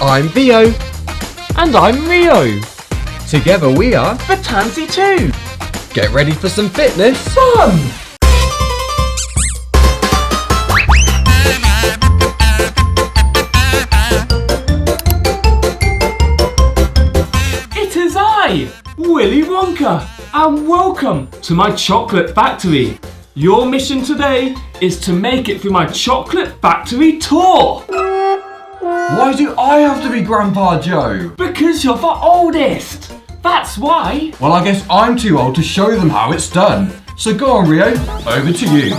I'm Theo. And I'm Rio. Together we are The Tanzii TV. Get ready for some fitness Fun! It is I, Willie Wonka, and welcome to my chocolate factory. Your mission today is to make it through my chocolate factory tour. Why do I have to be Grandpa Joe? Because you're the oldest. That's why. Well, I guess I'm too old to show them how it's done. So go on, Rio, over to you.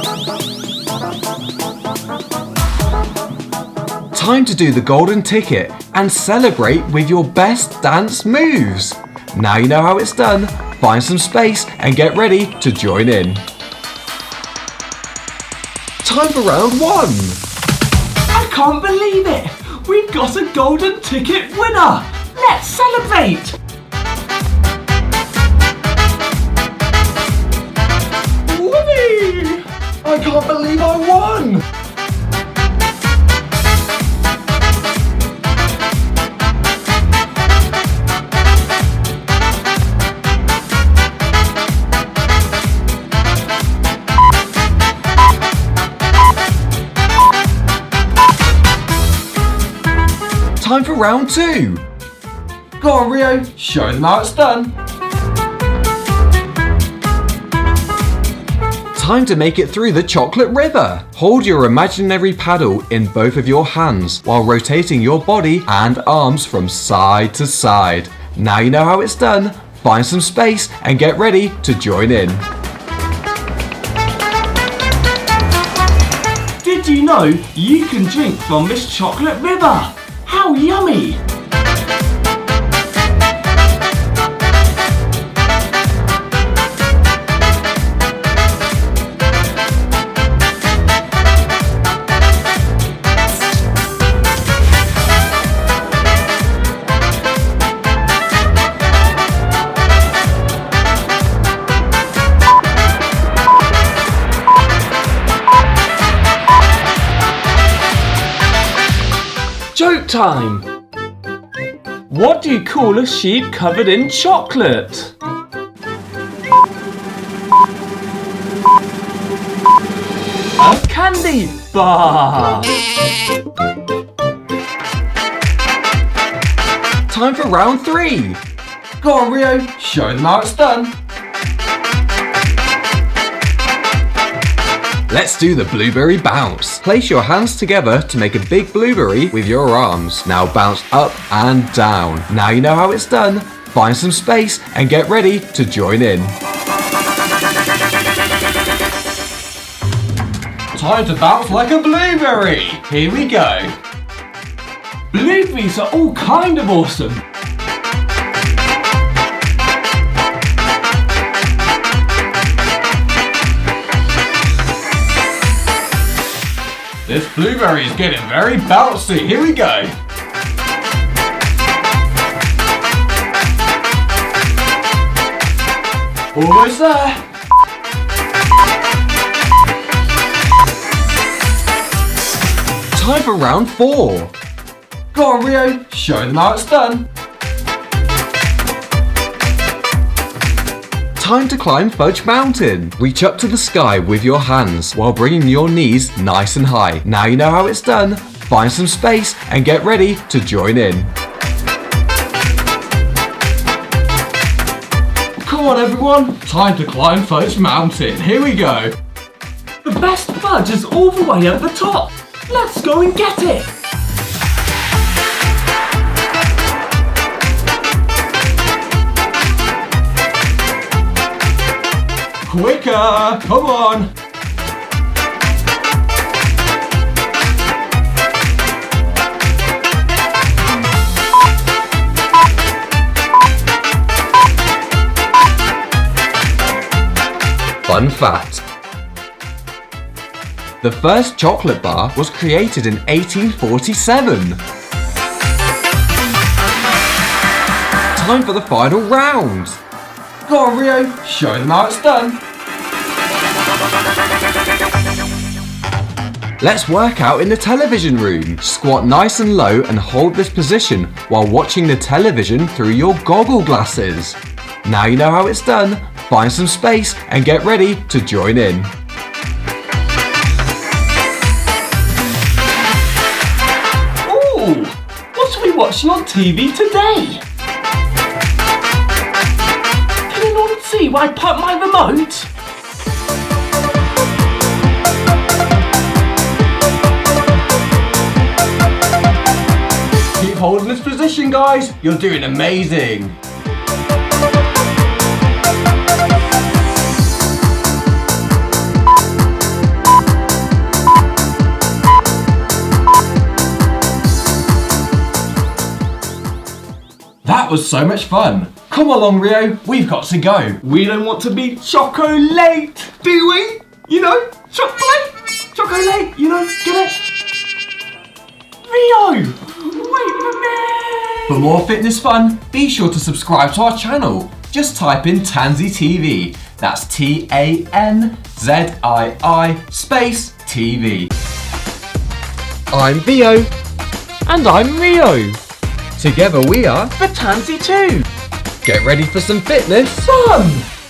Time to do the golden ticket and celebrate with your best dance moves. Now you know how it's done. Find some space and get ready to join in. Time for round one. I can't believe it. We've got a golden ticket winner! Let's celebrate! Whoopee! I can't believe I won! Time for round two. Go on, Rio, show them how it's done. Time to make it through the chocolate river. Hold your imaginary paddle in both of your hands while rotating your body and arms from side to side. Now you know how it's done. Find some space and get ready to join in. Did you know you can drink from this chocolate river? How yummy! Joke time! What do you call a sheep covered in chocolate? A candy bar! Time for round three. Go on, Rio, show them how it's done. Let's do the blueberry bounce. Place your hands together to make a big blueberry with your arms. Now bounce up and down. Now you know how it's done. Find some space and get ready to join in. Time to bounce like a blueberry. Here we go. Blueberries are all kind of awesome. This blueberry is getting very bouncy. Here we go. Almost there. Time for round four. Go on, Rio, show them how it's done. Time to climb Fudge Mountain. Reach up to the sky with your hands while bringing your knees nice and high. Now you know how it's done. Find some space and get ready to join in. Come on, everyone. Time to climb Fudge Mountain. Here we go. The best fudge is all the way at the top. Let's go and get it. Quicker! Come on! Fun fact. The first chocolate bar was created in 1847. Time for the final round. Go on, Rio, show them how it's done. Let's work out in the television room. Squat nice and low and hold this position while watching the television through your goggle glasses. Now you know how it's done. Find some space and get ready to join in. Ooh, what are we watching on TV today? Can anyone see where I put my remote? Keep holding this position, guys. You're doing amazing. That was so much fun. Come along, Rio. We've got to go. We don't want to be choco late, do we? You know, choco late, you know, get it? Rio, wait for me. For more fitness fun, be sure to subscribe to our channel. Just type in Tanzii TV. That's TANZII space TV. I'm Vio. And I'm Rio. Together we are The Tanzii 2. Get ready for some fitness Fun!